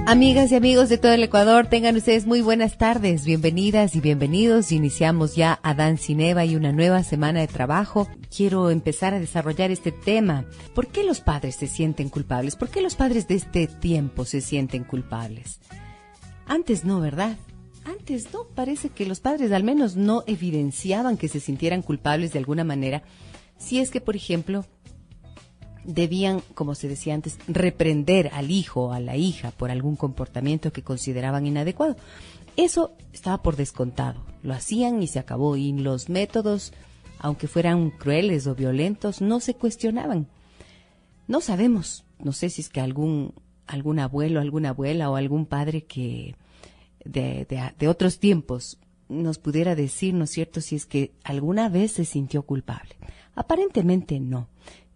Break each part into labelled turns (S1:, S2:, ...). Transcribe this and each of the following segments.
S1: Amigas y amigos de todo el Ecuador, tengan ustedes muy buenas tardes, bienvenidas y bienvenidos. Iniciamos ya Adán sin Eva y una nueva semana de trabajo. Quiero empezar a desarrollar este tema. ¿Por qué los padres se sienten culpables? ¿Por qué los padres de este tiempo se sienten culpables? Antes no, ¿verdad? Antes no, parece que los padres al menos no evidenciaban que se sintieran culpables de alguna manera. Si es que, por ejemplo, debían, como se decía antes, reprender al hijo o a la hija por algún comportamiento que consideraban inadecuado. Eso estaba por descontado. Lo hacían y se acabó. Y los métodos, aunque fueran crueles o violentos, no se cuestionaban. No sabemos, no sé si es que algún abuelo, alguna abuela o algún padre que de otros tiempos nos pudiera decir, ¿no es cierto?, si es que alguna vez se sintió culpable. Aparentemente no.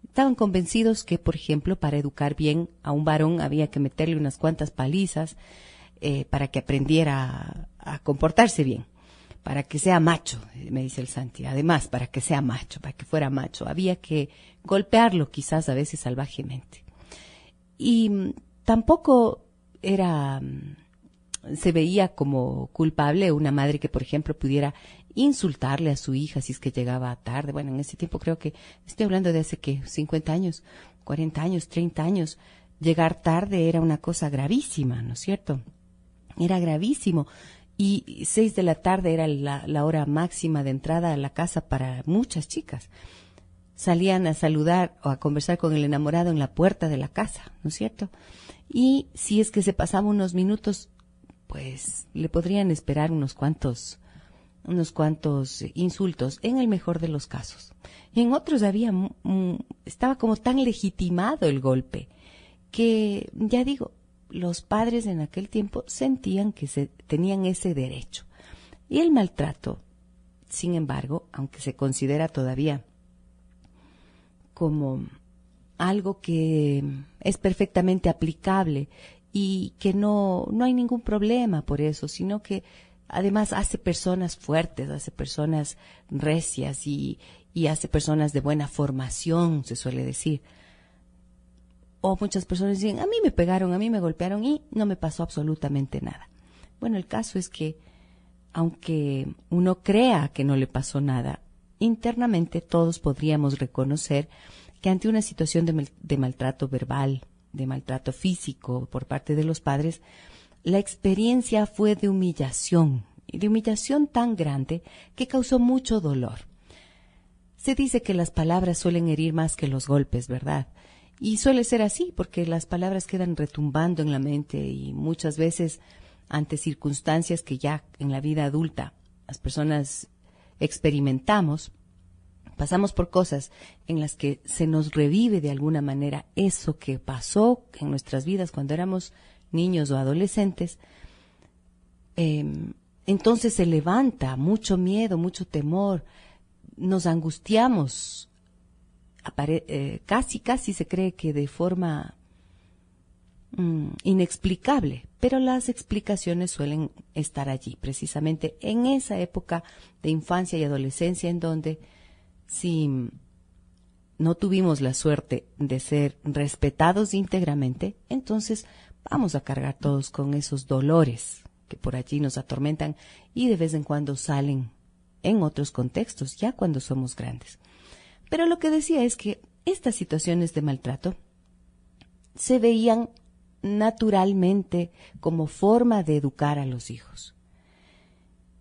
S1: Estaban convencidos que, por ejemplo, para educar bien a un varón había que meterle unas cuantas palizas para que aprendiera a comportarse bien, para que sea macho, me dice el Santi. Además, para que sea macho, para que fuera macho, había que golpearlo quizás a veces salvajemente. Y tampoco se veía como culpable una madre que, por ejemplo, pudiera insultarle a su hija si es que llegaba tarde. Bueno, en ese tiempo creo que, estoy hablando de hace, ¿qué?, 50 años, 40 años, 30 años. Llegar tarde era una cosa gravísima, ¿no es cierto? Era gravísimo. Y 6 de la tarde era la hora máxima de entrada a la casa para muchas chicas. Salían a saludar o a conversar con el enamorado en la puerta de la casa, ¿no es cierto? Y si es que se pasaba unos minutos, pues le podrían esperar unos cuantos insultos, en el mejor de los casos. Y en otros estaba como tan legitimado el golpe, que, ya digo, los padres en aquel tiempo sentían que tenían ese derecho. Y el maltrato, sin embargo, aunque se considera todavía como algo que es perfectamente aplicable y que no hay ningún problema por eso, sino que además hace personas fuertes, hace personas recias y hace personas de buena formación, se suele decir. O muchas personas dicen, a mí me pegaron, a mí me golpearon y no me pasó absolutamente nada. Bueno, el caso es que, aunque uno crea que no le pasó nada, internamente todos podríamos reconocer que ante una situación de maltrato verbal, de maltrato físico por parte de los padres, la experiencia fue de humillación, y de humillación tan grande que causó mucho dolor. Se dice que las palabras suelen herir más que los golpes, ¿verdad? Y suele ser así, porque las palabras quedan retumbando en la mente y muchas veces ante circunstancias que ya en la vida adulta las personas experimentamos, pasamos por cosas en las que se nos revive de alguna manera eso que pasó en nuestras vidas cuando éramos niños o adolescentes. Entonces se levanta mucho miedo, mucho temor, nos angustiamos, casi se cree que de forma inexplicable, pero las explicaciones suelen estar allí, precisamente en esa época de infancia y adolescencia, en donde si no tuvimos la suerte de ser respetados íntegramente, entonces vamos a cargar todos con esos dolores que por allí nos atormentan y de vez en cuando salen en otros contextos, ya cuando somos grandes. Pero lo que decía es que estas situaciones de maltrato se veían naturalmente como forma de educar a los hijos.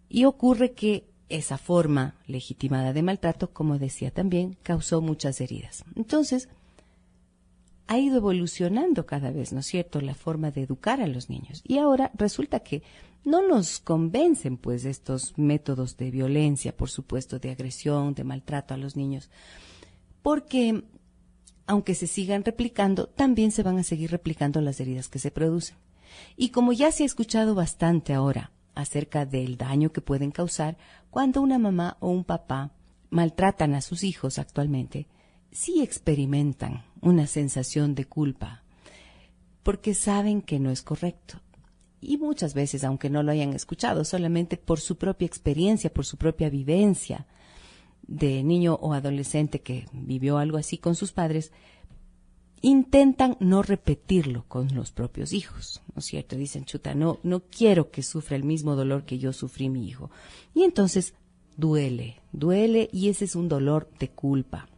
S1: Y ocurre que esa forma legitimada de maltrato, como decía también, causó muchas heridas. Entonces, ha ido evolucionando cada vez, ¿no es cierto?, la forma de educar a los niños. Y ahora resulta que no nos convencen, pues, estos métodos de violencia, por supuesto, de agresión, de maltrato a los niños, porque, aunque se sigan replicando, también se van a seguir replicando las heridas que se producen. Y como ya se ha escuchado bastante ahora acerca del daño que pueden causar cuando una mamá o un papá maltratan a sus hijos actualmente, sí experimentan una sensación de culpa, porque saben que no es correcto. Y muchas veces, aunque no lo hayan escuchado, solamente por su propia experiencia, por su propia vivencia de niño o adolescente que vivió algo así con sus padres, intentan no repetirlo con los propios hijos, ¿no es cierto? Dicen, chuta, no quiero que sufra el mismo dolor que yo sufrí mi hijo. Y entonces duele y ese es un dolor de culpa.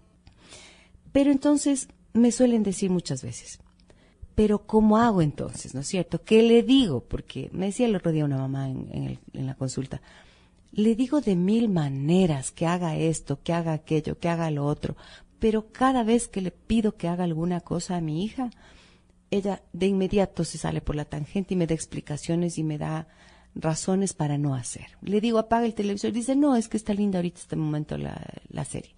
S1: Pero entonces me suelen decir muchas veces, pero ¿cómo hago entonces, no es cierto? ¿Qué le digo? Porque me decía el otro día una mamá en la consulta, le digo de 1000 maneras que haga esto, que haga aquello, que haga lo otro, pero cada vez que le pido que haga alguna cosa a mi hija, ella de inmediato se sale por la tangente y me da explicaciones y me da razones para no hacer. Le digo, apaga el televisor, dice, no, es que está linda ahorita este momento la serie.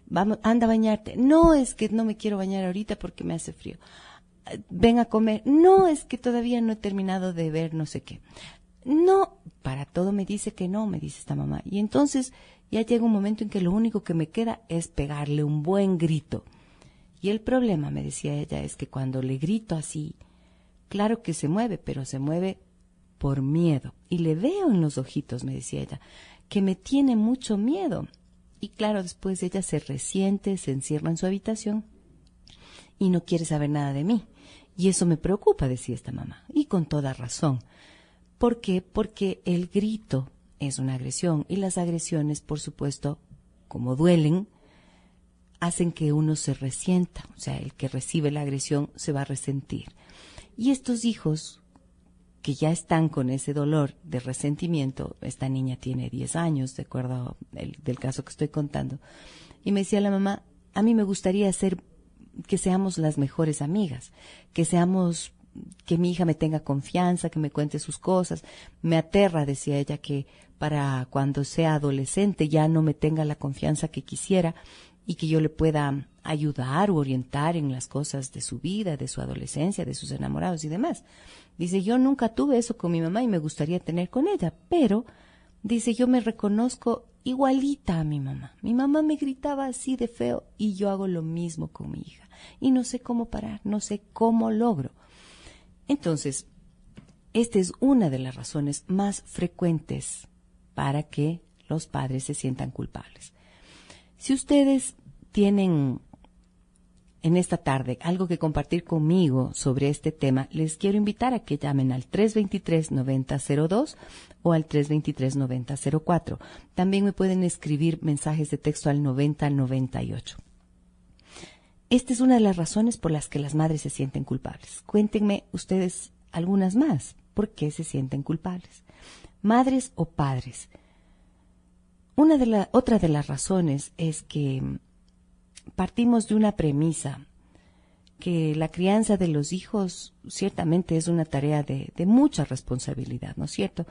S1: Vamos, anda a bañarte. No, es que no me quiero bañar ahorita porque me hace frío. Ven a comer. No, es que todavía no he terminado de ver no sé qué. No, para todo me dice que no, me dice esta mamá. Y entonces ya llega un momento en que lo único que me queda es pegarle un buen grito. Y el problema, me decía ella, es que cuando le grito así, claro que se mueve, pero se mueve por miedo. Y le veo en los ojitos, me decía ella, que me tiene mucho miedo. Y claro, después ella se resiente, se encierra en su habitación y no quiere saber nada de mí. Y eso me preocupa, decía esta mamá, y con toda razón. ¿Por qué? Porque el grito es una agresión y las agresiones, por supuesto, como duelen, hacen que uno se resienta. O sea, el que recibe la agresión se va a resentir. Y estos hijos que ya están con ese dolor de resentimiento, esta niña tiene 10 años, de acuerdo del caso que estoy contando, y me decía la mamá, a mí me gustaría que seamos las mejores amigas, que mi hija me tenga confianza, que me cuente sus cosas. Me aterra, decía ella, que para cuando sea adolescente ya no me tenga la confianza que quisiera y que yo le pueda ayudar o orientar en las cosas de su vida, de su adolescencia, de sus enamorados y demás. Dice, yo nunca tuve eso con mi mamá y me gustaría tener con ella, pero, dice, yo me reconozco igualita a mi mamá. Mi mamá me gritaba así de feo y yo hago lo mismo con mi hija. Y no sé cómo parar, no sé cómo logro. Entonces, esta es una de las razones más frecuentes para que los padres se sientan culpables. Si ustedes tienen en esta tarde algo que compartir conmigo sobre este tema, les quiero invitar a que llamen al 323-9002 o al 323-9004. También me pueden escribir mensajes de texto al 9098. Esta es una de las razones por las que las madres se sienten culpables. Cuéntenme ustedes algunas más. ¿Por qué se sienten culpables? Madres o padres. Otra de las razones es que partimos de una premisa, que la crianza de los hijos ciertamente es una tarea de mucha responsabilidad, ¿no es cierto?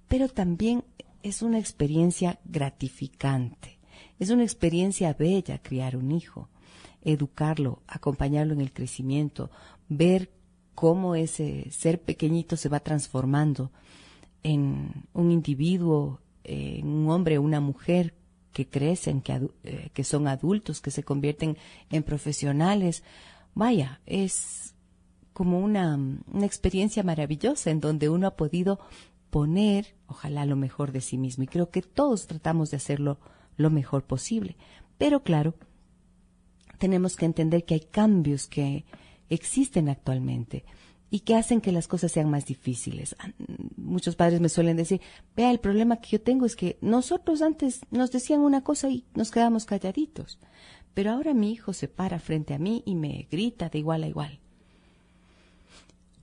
S1: Pero también es una experiencia gratificante, es una experiencia bella criar un hijo, educarlo, acompañarlo en el crecimiento, ver cómo ese ser pequeñito se va transformando en un individuo, en un hombre o una mujer que crecen, que son adultos, que se convierten en profesionales. Vaya, es como una experiencia maravillosa en donde uno ha podido poner, ojalá, lo mejor de sí mismo. Y creo que todos tratamos de hacerlo lo mejor posible. Pero claro, tenemos que entender que hay cambios que existen actualmente y que hacen que las cosas sean más difíciles. Muchos padres me suelen decir, vea, el problema que yo tengo es que nosotros antes nos decían una cosa y nos quedamos calladitos, pero ahora mi hijo se para frente a mí y me grita de igual a igual.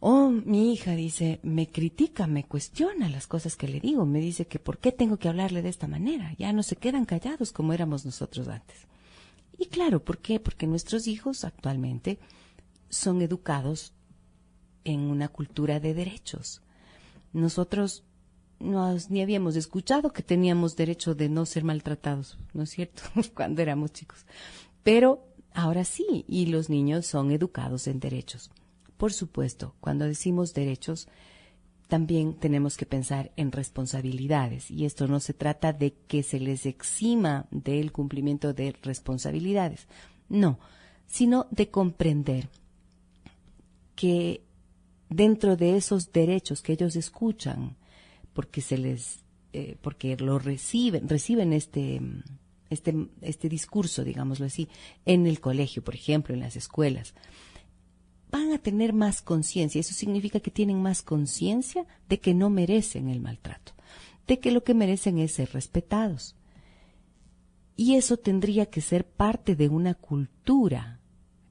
S1: O mi hija dice, me critica, me cuestiona las cosas que le digo, me dice que por qué tengo que hablarle de esta manera, ya no se quedan callados como éramos nosotros antes. Y claro, ¿por qué? Porque nuestros hijos actualmente son educados en una cultura de derechos. Nosotros ni habíamos escuchado que teníamos derecho de no ser maltratados, ¿no es cierto? Cuando éramos chicos. Pero ahora sí, y los niños son educados en derechos. Por supuesto, cuando decimos derechos, también tenemos que pensar en responsabilidades. Y esto no se trata de que se les exima del cumplimiento de responsabilidades. No, sino de comprender que dentro de esos derechos que ellos escuchan, porque porque lo reciben este discurso, digámoslo así, en el colegio, por ejemplo, en las escuelas, van a tener más conciencia. Eso significa que tienen más conciencia de que no merecen el maltrato, de que lo que merecen es ser respetados. Y eso tendría que ser parte de una cultura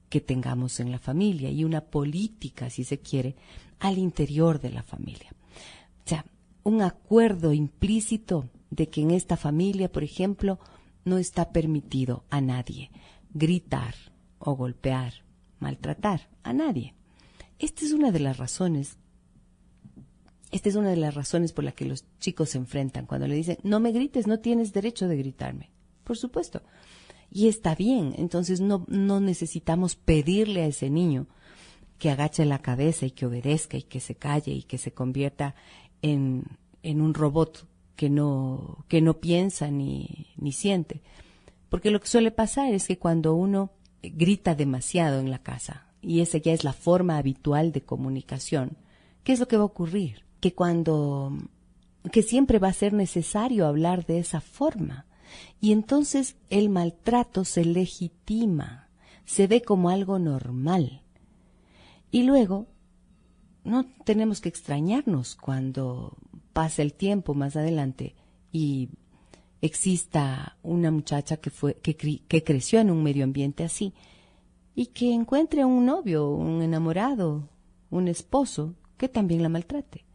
S1: que tengamos en la familia y una política, si se quiere, al interior de la familia. O sea, un acuerdo implícito de que en esta familia, por ejemplo, no está permitido a nadie gritar o golpear, maltratar a nadie. Esta es una de las razones por la que los chicos se enfrentan cuando le dicen, no me grites, no tienes derecho de gritarme. Por supuesto. Y está bien, entonces no necesitamos pedirle a ese niño que agache la cabeza y que obedezca y que se calle y que se convierta en un robot que no piensa ni siente. Porque lo que suele pasar es que cuando uno grita demasiado en la casa, y esa ya es la forma habitual de comunicación, ¿qué es lo que va a ocurrir? Que siempre va a ser necesario hablar de esa forma. Y entonces el maltrato se legitima, se ve como algo normal. Y luego no tenemos que extrañarnos cuando pase el tiempo más adelante y exista una muchacha que creció en un medio ambiente así y que encuentre un novio, un enamorado, un esposo que también la maltrate.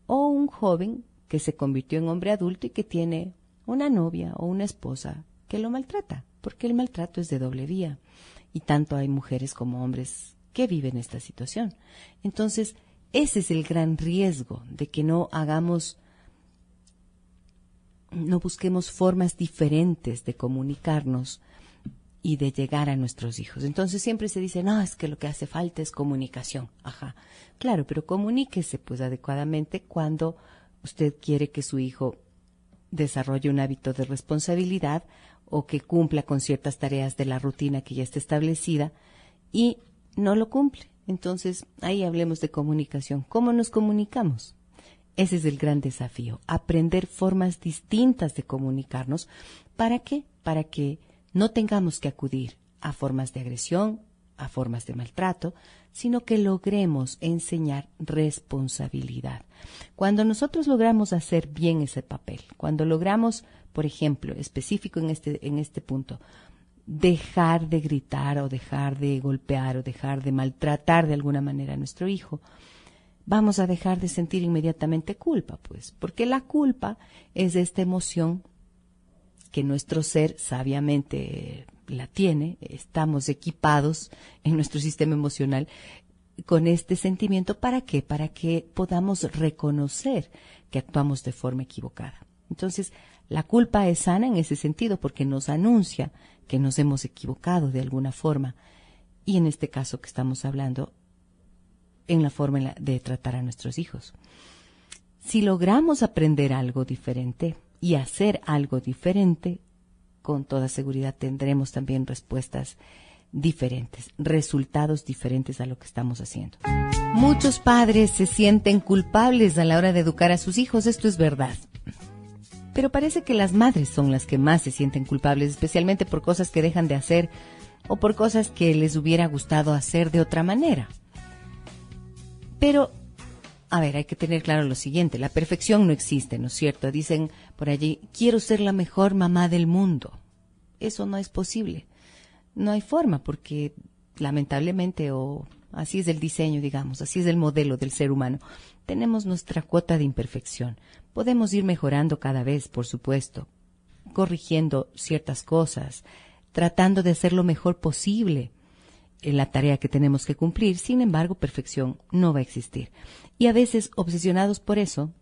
S1: O un joven que se convirtió en hombre adulto y que tiene una novia o una esposa que lo maltrata, porque el maltrato es de doble vía. Y tanto hay mujeres como hombres que viven esta situación. Entonces, ese es el gran riesgo de que no busquemos formas diferentes de comunicarnos y de llegar a nuestros hijos. Entonces siempre se dice, no, es que lo que hace falta es comunicación. Ajá, claro, pero comuníquese pues adecuadamente cuando usted quiere que su hijo desarrolle un hábito de responsabilidad o que cumpla con ciertas tareas de la rutina que ya está establecida y no lo cumple. Entonces, ahí hablemos de comunicación. ¿Cómo nos comunicamos? Ese es el gran desafío, aprender formas distintas de comunicarnos. ¿Para qué? Para que no tengamos que acudir a formas de agresión, a formas de maltrato, sino que logremos enseñar responsabilidad. Cuando nosotros logramos hacer bien ese papel, cuando logramos, por ejemplo, específico en este punto, dejar de gritar o dejar de golpear o dejar de maltratar de alguna manera a nuestro hijo, vamos a dejar de sentir inmediatamente culpa, pues, porque la culpa es esta emoción que nuestro ser sabiamente la tiene, estamos equipados en nuestro sistema emocional con este sentimiento. ¿Para qué? Para que podamos reconocer que actuamos de forma equivocada. Entonces, la culpa es sana en ese sentido porque nos anuncia que nos hemos equivocado de alguna forma. Y en este caso que estamos hablando, en la forma de tratar a nuestros hijos. Si logramos aprender algo diferente y hacer algo diferente, con toda seguridad tendremos también respuestas diferentes, resultados diferentes a lo que estamos haciendo. Muchos padres se sienten culpables a la hora de educar a sus hijos, esto es verdad. Pero parece que las madres son las que más se sienten culpables, especialmente por cosas que dejan de hacer o por cosas que les hubiera gustado hacer de otra manera. Pero, a ver, hay que tener claro lo siguiente, la perfección no existe, ¿no es cierto? Dicen por allí, quiero ser la mejor mamá del mundo. Eso no es posible. No hay forma porque lamentablemente, o así es el diseño, digamos, así es el modelo del ser humano, tenemos nuestra cuota de imperfección. Podemos ir mejorando cada vez, por supuesto, corrigiendo ciertas cosas, tratando de hacer lo mejor posible en la tarea que tenemos que cumplir. Sin embargo, perfección no va a existir. Y a veces, obsesionados por eso,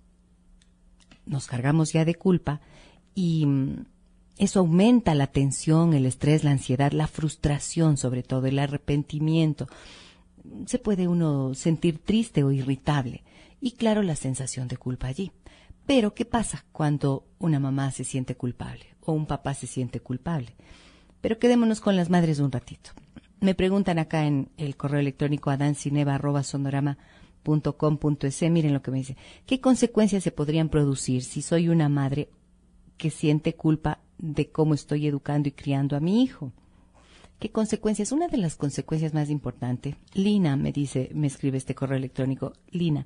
S1: nos cargamos ya de culpa y eso aumenta la tensión, el estrés, la ansiedad, la frustración, sobre todo el arrepentimiento. Se puede uno sentir triste o irritable y claro, la sensación de culpa allí. Pero, ¿qué pasa cuando una mamá se siente culpable o un papá se siente culpable? Pero quedémonos con las madres un ratito. Me preguntan acá en el correo electrónico adancineva@sonorama.com.es, miren lo que me dice. ¿Qué consecuencias se podrían producir si soy una madre que siente culpa de cómo estoy educando y criando a mi hijo? ¿Qué consecuencias? Una de las consecuencias más importantes, Lina me dice, me escribe este correo electrónico, Lina,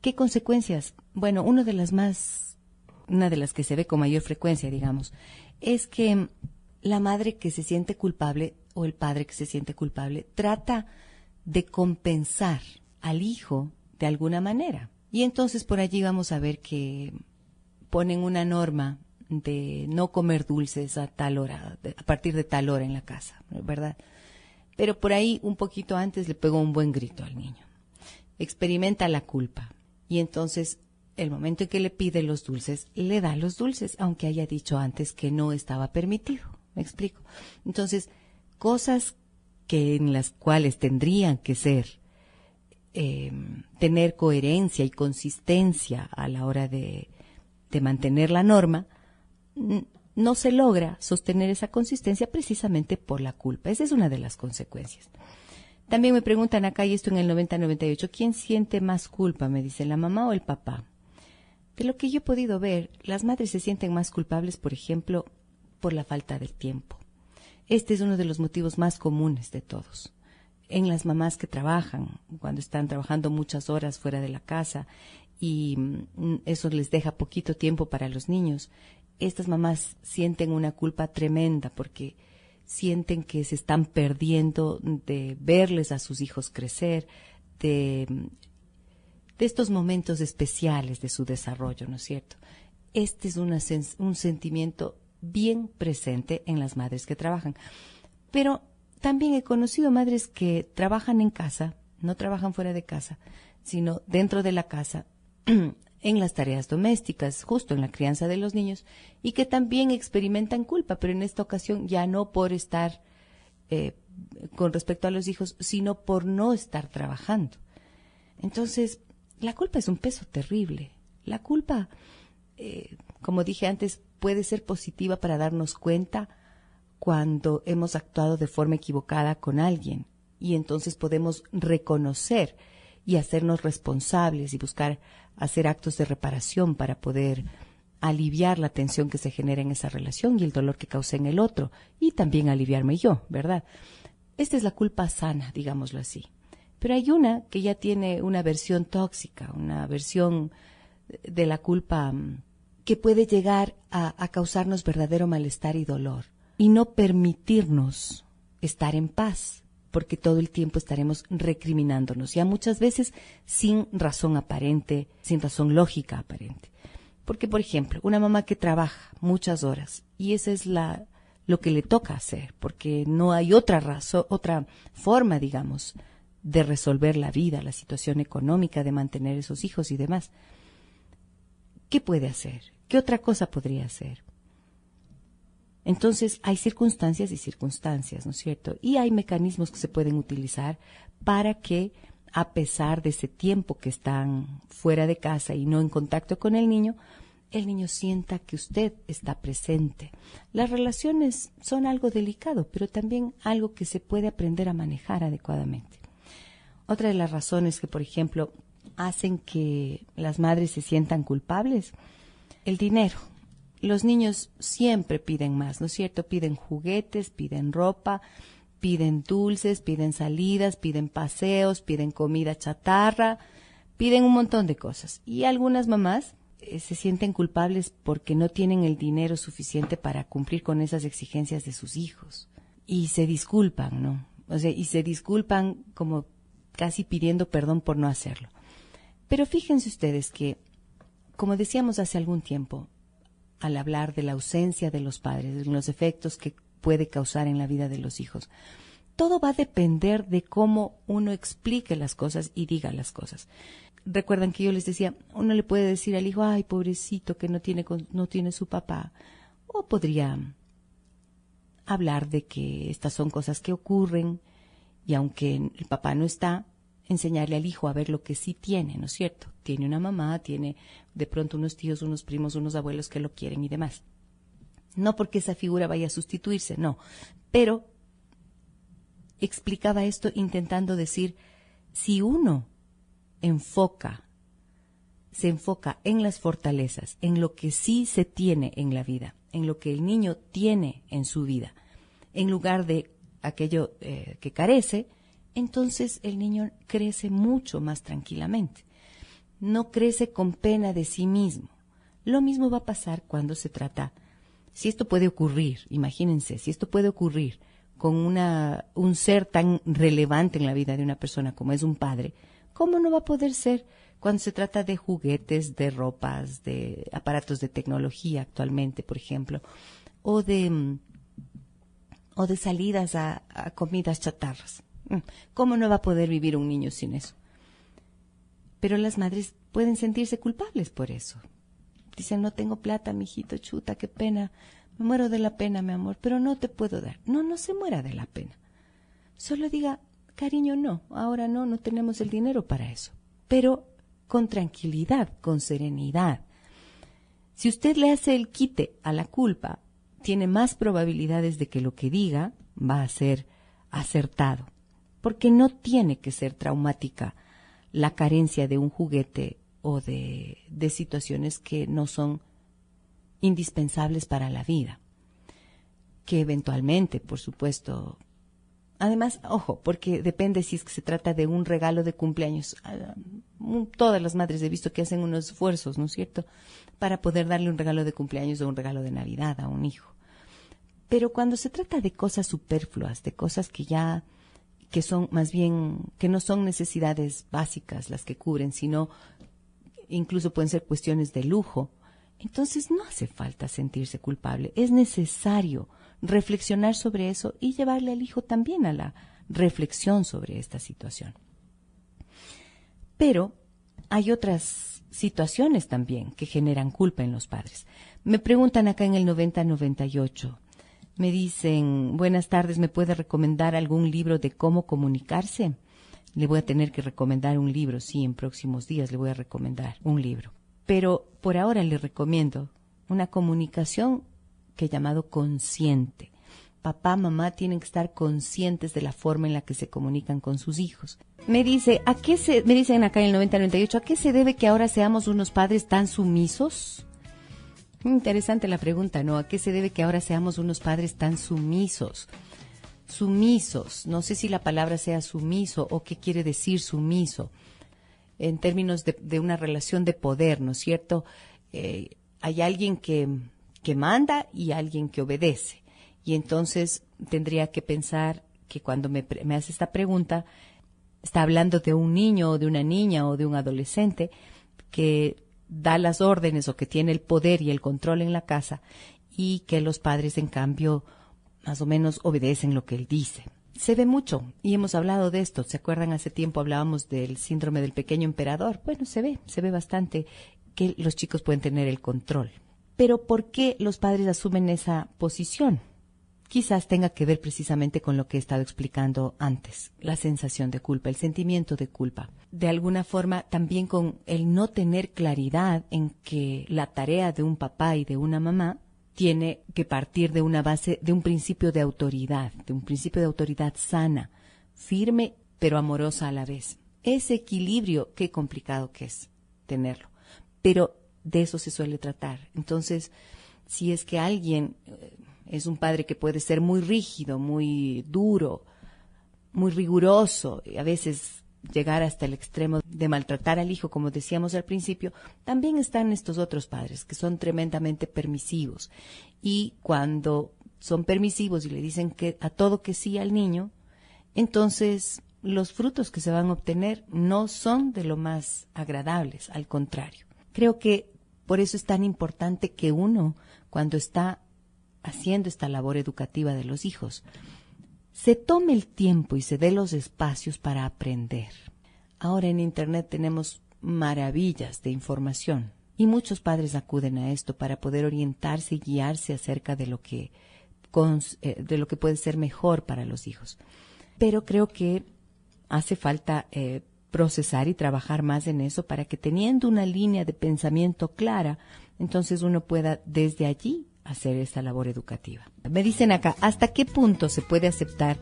S1: ¿qué consecuencias? Bueno, una de las que se ve con mayor frecuencia, digamos, es que la madre que se siente culpable o el padre que se siente culpable trata de compensar al hijo de alguna manera. Y entonces por allí vamos a ver que ponen una norma de no comer dulces a tal hora, a partir de tal hora en la casa, ¿verdad? Pero por ahí un poquito antes le pegó un buen grito al niño. Experimenta la culpa y entonces el momento en que le pide los dulces, le da los dulces, aunque haya dicho antes que no estaba permitido. ¿Me explico? Entonces, cosas que en las cuales tendrían que ser tener coherencia y consistencia a la hora de mantener la norma, no se logra sostener esa consistencia precisamente por la culpa. Esa es una de las consecuencias. También me preguntan acá, y esto en el 90-98, ¿quién siente más culpa? Me dicen, ¿la mamá o el papá? De lo que yo he podido ver, las madres se sienten más culpables, por ejemplo, por la falta de tiempo. Este es uno de los motivos más comunes de todos. En las mamás que trabajan, cuando están trabajando muchas horas fuera de la casa y eso les deja poquito tiempo para los niños, estas mamás sienten una culpa tremenda porque sienten que se están perdiendo de verles a sus hijos crecer, de estos momentos especiales de su desarrollo, ¿no es cierto? Este es un sentimiento bien presente en las madres que trabajan. Pero también he conocido madres que trabajan en casa, no trabajan fuera de casa, sino dentro de la casa, en las tareas domésticas, justo en la crianza de los niños, y que también experimentan culpa, pero en esta ocasión ya no por estar con respecto a los hijos, sino por no estar trabajando. Entonces, la culpa es un peso terrible. La culpa, como dije antes, puede ser positiva para darnos cuenta cuando hemos actuado de forma equivocada con alguien y entonces podemos reconocer y hacernos responsables y buscar hacer actos de reparación para poder aliviar la tensión que se genera en esa relación y el dolor que causa en el otro y también aliviarme yo, ¿verdad? Esta es la culpa sana, digámoslo así. Pero hay una que ya tiene una versión tóxica, una versión de la culpa que puede llegar a causarnos verdadero malestar y dolor y no permitirnos estar en paz, porque todo el tiempo estaremos recriminándonos, ya muchas veces sin razón aparente, sin razón lógica aparente. Porque, por ejemplo, una mamá que trabaja muchas horas y esa es lo que le toca hacer, porque no hay otra razón, otra forma, digamos, de resolver la vida, la situación económica, de mantener esos hijos y demás. ¿Qué puede hacer? ¿Qué otra cosa podría hacer? Entonces, hay circunstancias y circunstancias, ¿no es cierto? Y hay mecanismos que se pueden utilizar para que, a pesar de ese tiempo que están fuera de casa y no en contacto con el niño sienta que usted está presente. Las relaciones son algo delicado, pero también algo que se puede aprender a manejar adecuadamente. Otra de las razones que, por ejemplo, hacen que las madres se sientan culpables, el dinero. Los niños siempre piden más, ¿no es cierto? Piden juguetes, piden ropa, piden dulces, piden salidas, piden paseos, piden comida chatarra, piden un montón de cosas. Y algunas mamás se sienten culpables porque no tienen el dinero suficiente para cumplir con esas exigencias de sus hijos. Y se disculpan, ¿no? O sea, y se disculpan como casi pidiendo perdón por no hacerlo. Pero fíjense ustedes que, como decíamos hace algún tiempo, al hablar de la ausencia de los padres, de los efectos que puede causar en la vida de los hijos, todo va a depender de cómo uno explique las cosas y diga las cosas. Recuerdan que yo les decía, uno le puede decir al hijo, ay, pobrecito, que no tiene su papá. O podría hablar de que estas son cosas que ocurren y aunque el papá no está, enseñarle al hijo a ver lo que sí tiene, ¿no es cierto? Tiene una mamá, tiene de pronto unos tíos, unos primos, unos abuelos que lo quieren y demás. No porque esa figura vaya a sustituirse, no. Pero explicaba esto intentando decir, si uno se enfoca en las fortalezas, en lo que sí se tiene en la vida, en lo que el niño tiene en su vida, en lugar de aquello que carece, entonces el niño crece mucho más tranquilamente. No crece con pena de sí mismo. Lo mismo va a pasar cuando se trata, si esto puede ocurrir, imagínense, si esto puede ocurrir con un ser tan relevante en la vida de una persona como es un padre, ¿cómo no va a poder ser cuando se trata de juguetes, de ropas, de aparatos de tecnología actualmente, por ejemplo, o de salidas a comidas chatarras? ¿Cómo no va a poder vivir un niño sin eso? Pero las madres pueden sentirse culpables por eso. Dicen, no tengo plata, mijito, chuta, qué pena. Me muero de la pena, mi amor, pero no te puedo dar. No se muera de la pena. Solo diga, cariño, no, ahora no tenemos el dinero para eso. Pero con tranquilidad, con serenidad. Si usted le hace el quite a la culpa, tiene más probabilidades de que lo que diga va a ser acertado. Porque no tiene que ser traumática la carencia de un juguete o de situaciones que no son indispensables para la vida. Que eventualmente, por supuesto, además, ojo, porque depende si es que se trata de un regalo de cumpleaños. Todas las madres he visto que hacen unos esfuerzos, ¿no es cierto?, para poder darle un regalo de cumpleaños o un regalo de Navidad a un hijo. Pero cuando se trata de cosas superfluas, de cosas que son más bien, que no son necesidades básicas las que cubren, sino incluso pueden ser cuestiones de lujo, entonces no hace falta sentirse culpable. Es necesario reflexionar sobre eso y llevarle al hijo también a la reflexión sobre esta situación. Pero hay otras situaciones también que generan culpa en los padres. Me preguntan acá en el 9098, me dicen, buenas tardes, ¿me puede recomendar algún libro de cómo comunicarse? Le voy a tener que recomendar un libro, sí, en próximos días le voy a recomendar un libro. Pero por ahora le recomiendo una comunicación que he llamado consciente. Papá, mamá tienen que estar conscientes de la forma en la que se comunican con sus hijos. Me dicen acá en el 9098, ¿a qué se debe que ahora seamos unos padres tan sumisos? Interesante la pregunta, ¿no? ¿A qué se debe que ahora seamos unos padres tan sumisos? Sumisos, no sé si la palabra sea sumiso o qué quiere decir sumiso, en términos de una relación de poder, ¿no es cierto? Hay alguien que manda y alguien que obedece. Y entonces tendría que pensar que cuando me hace esta pregunta, está hablando de un niño o de una niña o de un adolescente que da las órdenes o que tiene el poder y el control en la casa y que los padres, en cambio, más o menos obedecen lo que él dice. Se ve mucho y hemos hablado de esto. ¿Se acuerdan? Hace tiempo hablábamos del síndrome del pequeño emperador. Bueno, se ve bastante que los chicos pueden tener el control. Pero ¿por qué los padres asumen esa posición? Quizás tenga que ver precisamente con lo que he estado explicando antes, la sensación de culpa, el sentimiento de culpa. De alguna forma también con el no tener claridad en que la tarea de un papá y de una mamá tiene que partir de una base, de un principio de autoridad sana, firme pero amorosa a la vez. Ese equilibrio, qué complicado que es tenerlo, pero de eso se suele tratar. Entonces, si es que alguien es un padre que puede ser muy rígido, muy duro, muy riguroso, y a veces llegar hasta el extremo de maltratar al hijo, como decíamos al principio, también están estos otros padres que son tremendamente permisivos. Y cuando son permisivos y le dicen que a todo que sí al niño, entonces los frutos que se van a obtener no son de lo más agradables, al contrario. Creo que por eso es tan importante que uno, cuando está haciendo esta labor educativa de los hijos, se tome el tiempo y se dé los espacios para aprender. Ahora en Internet tenemos maravillas de información y muchos padres acuden a esto para poder orientarse y guiarse acerca de lo que puede ser mejor para los hijos. Pero creo que hace falta procesar y trabajar más en eso para que, teniendo una línea de pensamiento clara, entonces uno pueda desde allí hacer esta labor educativa. Me dicen acá, ¿hasta qué punto se puede aceptar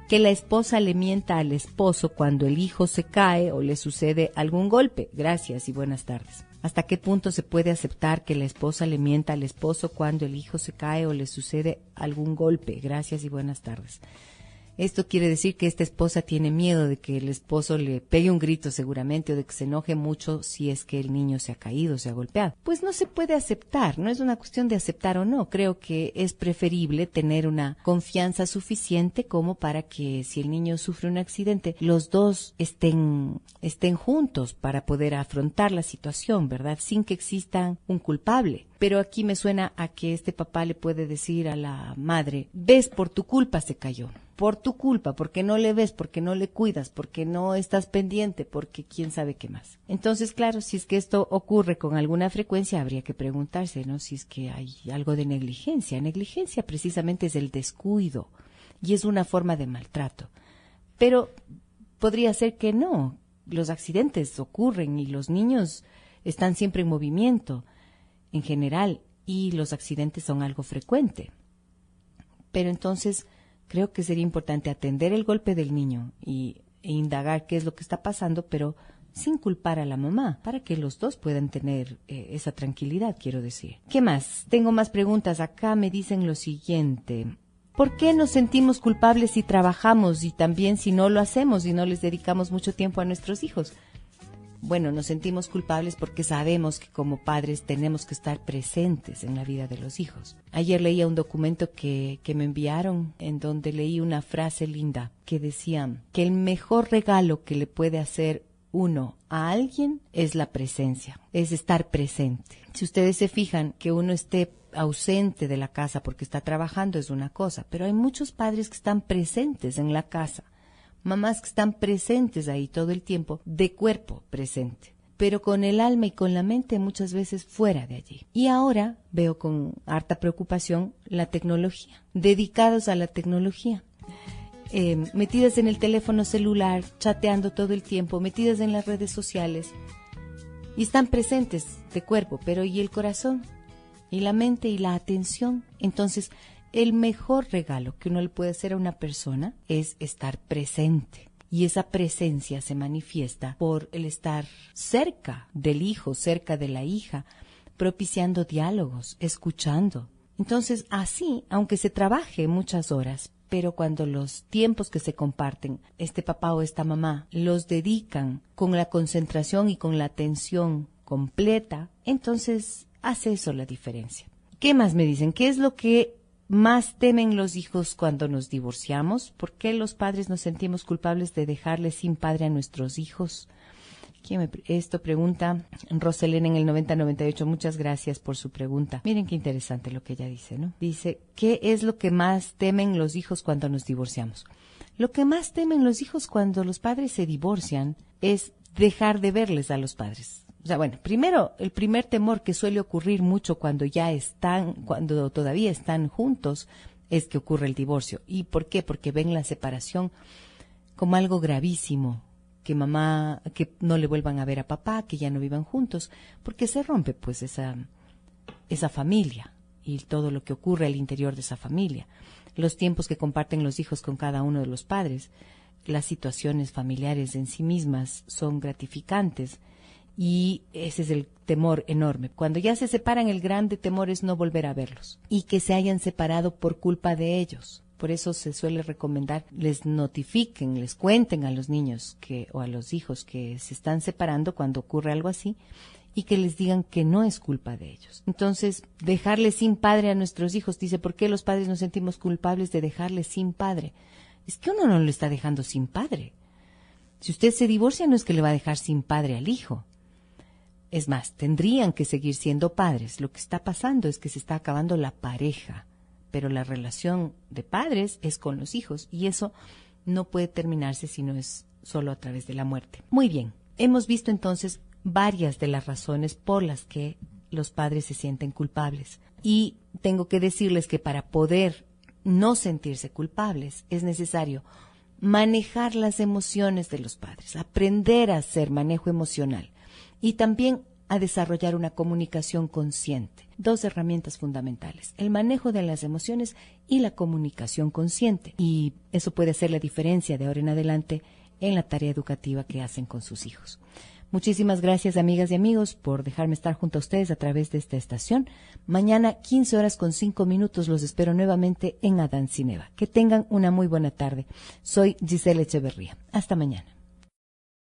S1: que la esposa le mienta al esposo cuando el hijo se cae o le sucede algún golpe? Gracias y buenas tardes. ¿Hasta qué punto se puede aceptar que la esposa le mienta al esposo cuando el hijo se cae o le sucede algún golpe? Gracias y buenas tardes. Esto quiere decir que esta esposa tiene miedo de que el esposo le pegue un grito seguramente o de que se enoje mucho si es que el niño se ha caído, se ha golpeado. Pues no se puede aceptar, no es una cuestión de aceptar o no. Creo que es preferible tener una confianza suficiente como para que si el niño sufre un accidente, los dos estén juntos para poder afrontar la situación, ¿verdad? Sin que exista un culpable. Pero aquí me suena a que este papá le puede decir a la madre, ves, por tu culpa se cayó. Por tu culpa, porque no le ves, porque no le cuidas, porque no estás pendiente, porque quién sabe qué más. Entonces, claro, si es que esto ocurre con alguna frecuencia, habría que preguntarse, ¿no? Si es que hay algo de negligencia. Negligencia precisamente es el descuido y es una forma de maltrato. Pero podría ser que no. Los accidentes ocurren y los niños están siempre en movimiento en general y los accidentes son algo frecuente. Pero entonces creo que sería importante atender el golpe del niño e indagar qué es lo que está pasando, pero sin culpar a la mamá, para que los dos puedan tener esa tranquilidad, quiero decir. ¿Qué más? Tengo más preguntas. Acá me dicen lo siguiente. ¿Por qué nos sentimos culpables si trabajamos y también si no lo hacemos y no les dedicamos mucho tiempo a nuestros hijos? Bueno, nos sentimos culpables porque sabemos que como padres tenemos que estar presentes en la vida de los hijos. Ayer leía un documento que me enviaron en donde leí una frase linda que decía que el mejor regalo que le puede hacer uno a alguien es la presencia, es estar presente. Si ustedes se fijan que uno esté ausente de la casa porque está trabajando es una cosa, pero hay muchos padres que están presentes en la casa. Mamás que están presentes ahí todo el tiempo, de cuerpo presente, pero con el alma y con la mente muchas veces fuera de allí. Y ahora veo con harta preocupación la tecnología, dedicados a la tecnología, metidas en el teléfono celular, chateando todo el tiempo, metidas en las redes sociales, y están presentes de cuerpo, pero ¿y el corazón? ¿Y la mente y la atención? Entonces, el mejor regalo que uno le puede hacer a una persona es estar presente. Y esa presencia se manifiesta por el estar cerca del hijo, cerca de la hija, propiciando diálogos, escuchando. Entonces, así, aunque se trabaje muchas horas, pero cuando los tiempos que se comparten, este papá o esta mamá, los dedican con la concentración y con la atención completa, entonces hace eso la diferencia. ¿Qué más me dicen? ¿Qué es lo que más temen los hijos cuando nos divorciamos? ¿Por qué los padres nos sentimos culpables de dejarles sin padre a nuestros hijos? Esto pregunta Roselena en el 9098. Muchas gracias por su pregunta. Miren qué interesante lo que ella dice, ¿no? Dice, ¿qué es lo que más temen los hijos cuando nos divorciamos? Lo que más temen los hijos cuando los padres se divorcian es dejar de verles a los padres. O sea, bueno, primero, el primer temor que suele ocurrir mucho cuando cuando todavía están juntos, es que ocurre el divorcio. ¿Y por qué? Porque ven la separación como algo gravísimo, que no le vuelvan a ver a papá, que ya no vivan juntos, porque se rompe pues esa familia y todo lo que ocurre al interior de esa familia, los tiempos que comparten los hijos con cada uno de los padres, las situaciones familiares en sí mismas son gratificantes. Y ese es el temor enorme. Cuando ya se separan, el grande temor es no volver a verlos y que se hayan separado por culpa de ellos. Por eso se suele recomendar, les notifiquen, les cuenten a los niños o a los hijos que se están separando cuando ocurre algo así y que les digan que no es culpa de ellos. Entonces, dejarles sin padre a nuestros hijos, dice, ¿por qué los padres nos sentimos culpables de dejarles sin padre? Es que uno no lo está dejando sin padre. Si usted se divorcia, no es que le va a dejar sin padre al hijo. Es más, tendrían que seguir siendo padres. Lo que está pasando es que se está acabando la pareja, pero la relación de padres es con los hijos y eso no puede terminarse si no es solo a través de la muerte. Muy bien, hemos visto entonces varias de las razones por las que los padres se sienten culpables y tengo que decirles que para poder no sentirse culpables es necesario manejar las emociones de los padres, aprender a hacer manejo emocional. Y también a desarrollar una comunicación consciente. 2 herramientas fundamentales, el manejo de las emociones y la comunicación consciente. Y eso puede hacer la diferencia de ahora en adelante en la tarea educativa que hacen con sus hijos. Muchísimas gracias, amigas y amigos, por dejarme estar junto a ustedes a través de esta estación. Mañana, 15:05, los espero nuevamente en Adán Cineva. Que tengan una muy buena tarde. Soy Gisela Echeverría. Hasta mañana.